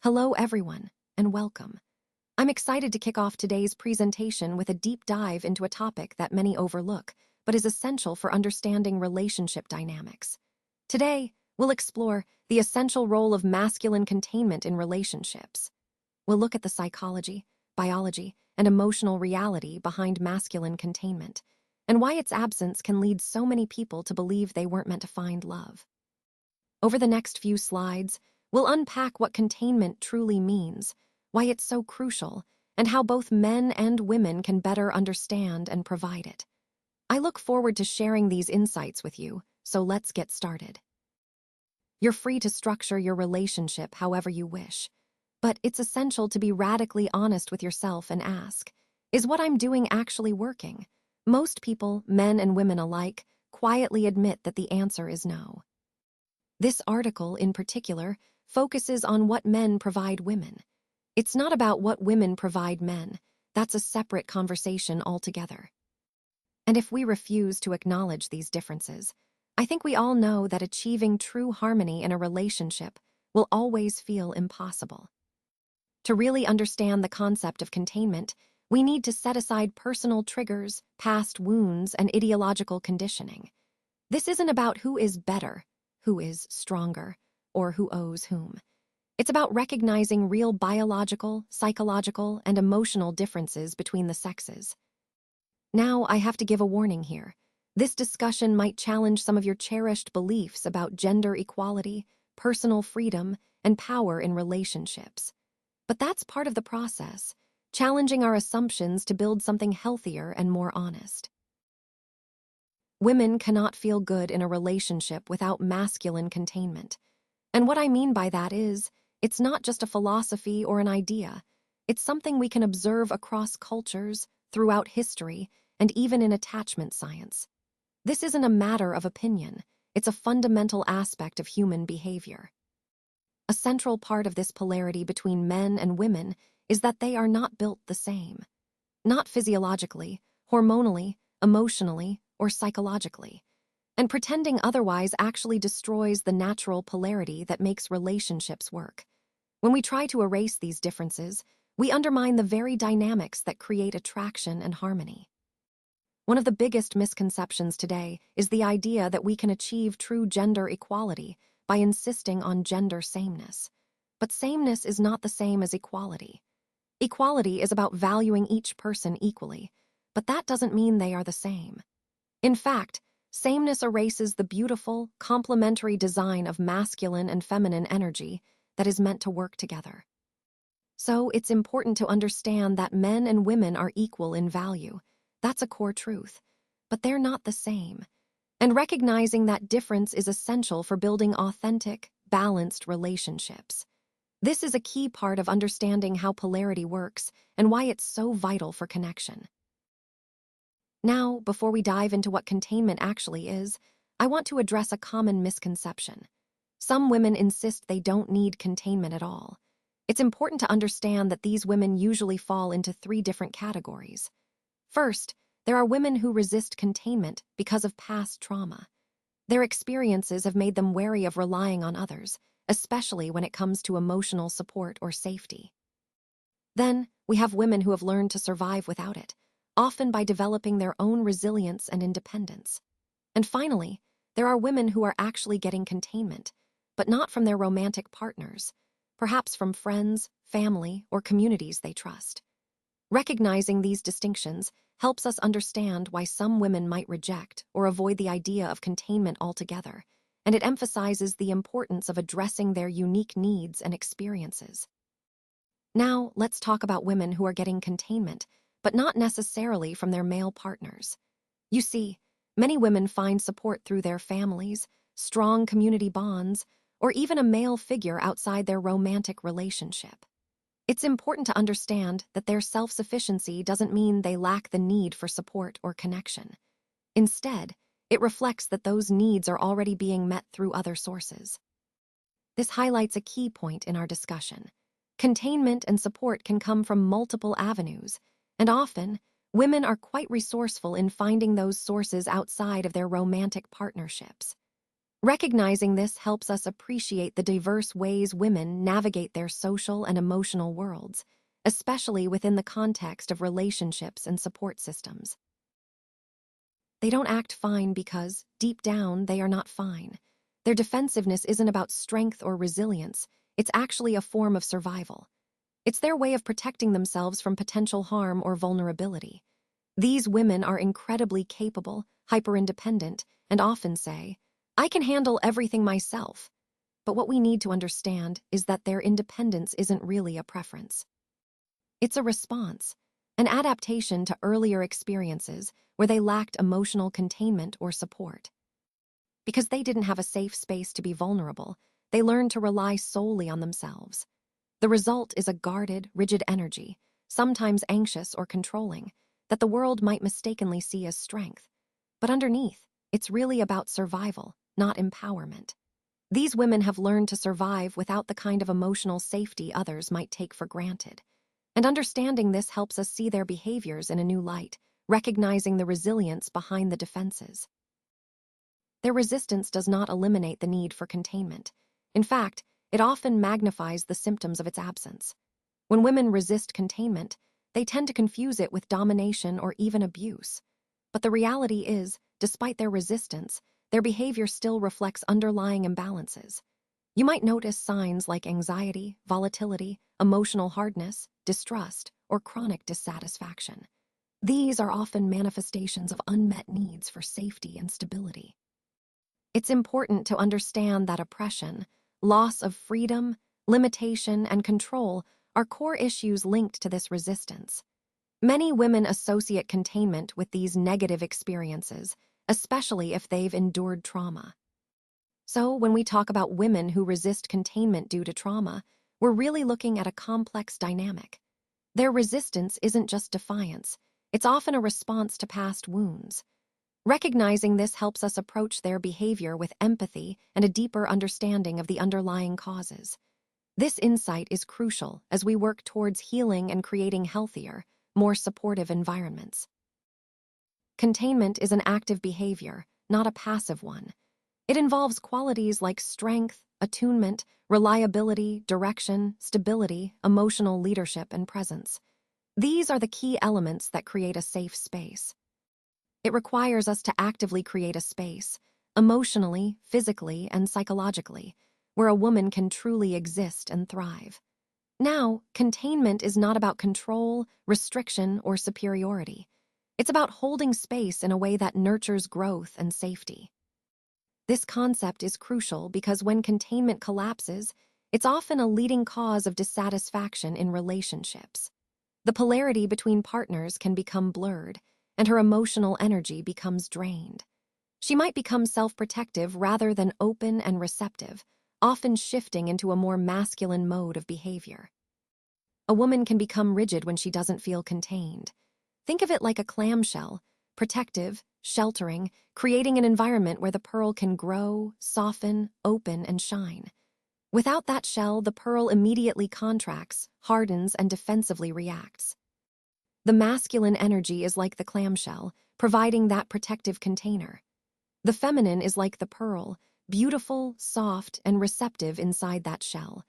Hello, everyone, and welcome. I'm excited to kick off today's presentation with a deep dive into a topic that many overlook, but is essential for understanding relationship dynamics. Today, we'll explore the essential role of masculine containment in relationships. We'll look at the psychology, biology, and emotional reality behind masculine containment, and why its absence can lead so many people to believe they weren't meant to find love. Over the next few slides, we'll unpack what containment truly means, why it's so crucial, and how both men and women can better understand and provide it. I look forward to sharing these insights with you, so let's get started. You're free to structure your relationship however you wish, but it's essential to be radically honest with yourself and ask, is what I'm doing actually working? Most people, men and women alike, quietly admit that the answer is no. This article, in particular, focuses on what men provide women. It's not about what women provide men. That's a separate conversation altogether. And if we refuse to acknowledge these differences, I think we all know that achieving true harmony in a relationship will always feel impossible. To really understand the concept of containment, we need to set aside personal triggers, past wounds, and ideological conditioning. This isn't about who is better, who is stronger, or who owes whom. It's about recognizing real biological, psychological, and emotional differences between the sexes. Now, I have to give a warning here. This discussion might challenge some of your cherished beliefs about gender equality, personal freedom, and power in relationships. But that's part of the process, challenging our assumptions to build something healthier and more honest. Women cannot feel good in a relationship without masculine containment. And what I mean by that is, it's not just a philosophy or an idea. It's something we can observe across cultures, throughout history, and even in attachment science. This isn't a matter of opinion. It's a fundamental aspect of human behavior. A central part of this polarity between men and women is that they are not built the same. Not physiologically, hormonally, emotionally, or psychologically. And pretending otherwise actually destroys the natural polarity that makes relationships work. When we try to erase these differences, we undermine the very dynamics that create attraction and harmony. One of the biggest misconceptions today is the idea that we can achieve true gender equality by insisting on gender sameness. But sameness is not the same as equality. Equality is about valuing each person equally, but that doesn't mean they are the same. In fact, sameness erases the beautiful, complementary design of masculine and feminine energy that is meant to work together. So it's important to understand that men and women are equal in value. That's a core truth. But they're not the same. And recognizing that difference is essential for building authentic, balanced relationships. This is a key part of understanding how polarity works and why it's so vital for connection. Now, before we dive into what containment actually is, I want to address a common misconception. Some women insist they don't need containment at all. It's important to understand that these women usually fall into three different categories. First, there are women who resist containment because of past trauma. Their experiences have made them wary of relying on others, especially when it comes to emotional support or safety. Then, we have women who have learned to survive without it, often by developing their own resilience and independence. And finally, there are women who are actually getting containment, but not from their romantic partners, perhaps from friends, family, or communities they trust. Recognizing these distinctions helps us understand why some women might reject or avoid the idea of containment altogether, and it emphasizes the importance of addressing their unique needs and experiences. Now, let's talk about women who are getting containment, but not necessarily from their male partners. You see, many women find support through their families, strong community bonds, or even a male figure outside their romantic relationship. It's important to understand that their self-sufficiency doesn't mean they lack the need for support or connection. Instead, it reflects that those needs are already being met through other sources. This highlights a key point in our discussion. Containment and support can come from multiple avenues, and often, women are quite resourceful in finding those sources outside of their romantic partnerships. Recognizing this helps us appreciate the diverse ways women navigate their social and emotional worlds, especially within the context of relationships and support systems. They don't act fine because, deep down, they are not fine. Their defensiveness isn't about strength or resilience, it's actually a form of survival. It's their way of protecting themselves from potential harm or vulnerability. These women are incredibly capable, hyper-independent, and often say, "I can handle everything myself." But what we need to understand is that their independence isn't really a preference. It's a response, an adaptation to earlier experiences where they lacked emotional containment or support. Because they didn't have a safe space to be vulnerable, they learned to rely solely on themselves. The result is a guarded, rigid energy, sometimes anxious or controlling, that the world might mistakenly see as strength. But underneath, it's really about survival, not empowerment. These women have learned to survive without the kind of emotional safety others might take for granted. And understanding this helps us see their behaviors in a new light, recognizing the resilience behind the defenses. Their resistance does not eliminate the need for containment. In fact, it often magnifies the symptoms of its absence. When women resist containment, they tend to confuse it with domination or even abuse. But the reality is, despite their resistance, their behavior still reflects underlying imbalances. You might notice signs like anxiety, volatility, emotional hardness, distrust, or chronic dissatisfaction. These are often manifestations of unmet needs for safety and stability. It's important to understand that oppression, loss of freedom, limitation, and control are core issues linked to this resistance. Many women associate containment with these negative experiences, especially if they've endured trauma. So, when we talk about women who resist containment due to trauma, we're really looking at a complex dynamic. Their resistance isn't just defiance, it's often a response to past wounds. Recognizing this helps us approach their behavior with empathy and a deeper understanding of the underlying causes. This insight is crucial as we work towards healing and creating healthier, more supportive environments. Containment is an active behavior, not a passive one. It involves qualities like strength, attunement, reliability, direction, stability, emotional leadership, and presence. These are the key elements that create a safe space. It requires us to actively create a space, emotionally, physically, and psychologically, where a woman can truly exist and thrive. Now, containment is not about control, restriction, or superiority. It's about holding space in a way that nurtures growth and safety. This concept is crucial because when containment collapses, it's often a leading cause of dissatisfaction in relationships. The polarity between partners can become blurred, and her emotional energy becomes drained. She might become self-protective rather than open and receptive, often shifting into a more masculine mode of behavior. A woman can become rigid when she doesn't feel contained. Think of it like a clamshell, protective, sheltering, creating an environment where the pearl can grow, soften, open, and shine. Without that shell, the pearl immediately contracts, hardens, and defensively reacts. The masculine energy is like the clamshell, providing that protective container. The feminine is like the pearl, beautiful, soft, and receptive inside that shell.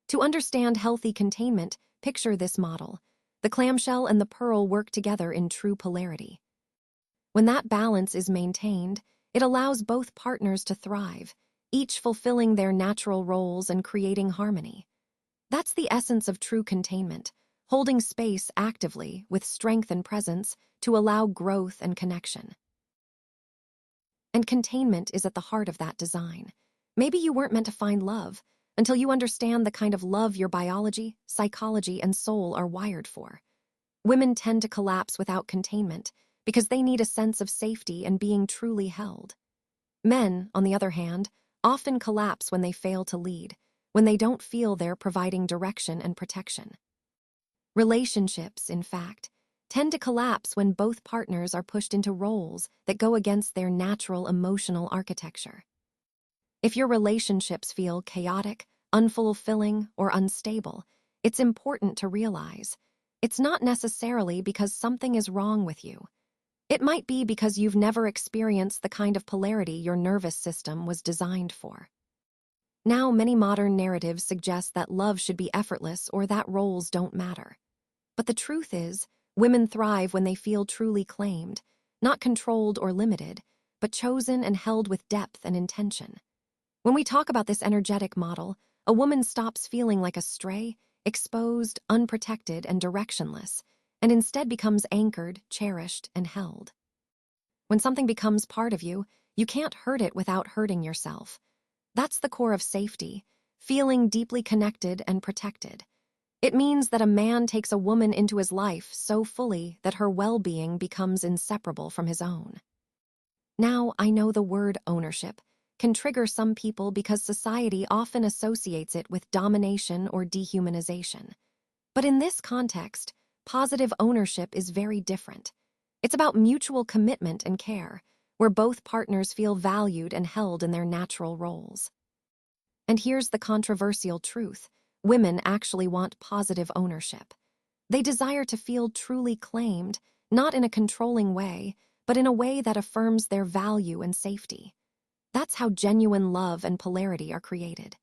To understand healthy containment, picture this model. The clamshell and the pearl work together in true polarity. When that balance is maintained, it allows both partners to thrive, each fulfilling their natural roles and creating harmony. That's the essence of true containment, holding space actively with strength and presence to allow growth and connection. And containment is at the heart of that design. Maybe you weren't meant to find love until you understand the kind of love your biology, psychology, and soul are wired for. Women tend to collapse without containment because they need a sense of safety and being truly held. Men, on the other hand, often collapse when they fail to lead, when they don't feel they're providing direction and protection. Relationships, in fact, tend to collapse when both partners are pushed into roles that go against their natural emotional architecture. If your relationships feel chaotic, unfulfilling, or unstable, it's important to realize it's not necessarily because something is wrong with you. It might be because you've never experienced the kind of polarity your nervous system was designed for. Now, many modern narratives suggest that love should be effortless or that roles don't matter. But the truth is, women thrive when they feel truly claimed, not controlled or limited, but chosen and held with depth and intention. When we talk about this energetic model, a woman stops feeling like a stray, exposed, unprotected, and directionless, and instead becomes anchored, cherished, and held. When something becomes part of you, you can't hurt it without hurting yourself. That's the core of safety, feeling deeply connected and protected. It means that a man takes a woman into his life so fully that her well-being becomes inseparable from his own. Now, I know the word ownership can trigger some people because society often associates it with domination or dehumanization. But in this context, positive ownership is very different. It's about mutual commitment and care, where both partners feel valued and held in their natural roles. And here's the controversial truth. Women actually want positive ownership. They desire to feel truly claimed, not in a controlling way, but in a way that affirms their value and safety. That's how genuine love and polarity are created.